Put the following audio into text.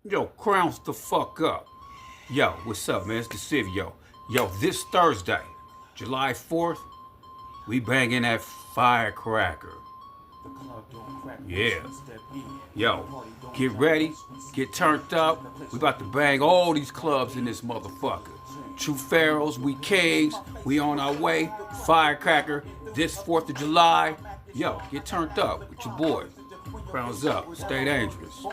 Yo, crowns the fuck up. Yo, what's up, man? It's Decevio. Yo, this Thursday, July 4th, we banging that Firecracker. Yeah. Yo, get ready, get turned up. We about to bang all these clubs in this motherfucker. True Pharaohs, we kings, we on our way. Firecracker, this 4th of July. Yo, get turned up with your boy. Crowns up, stay dangerous.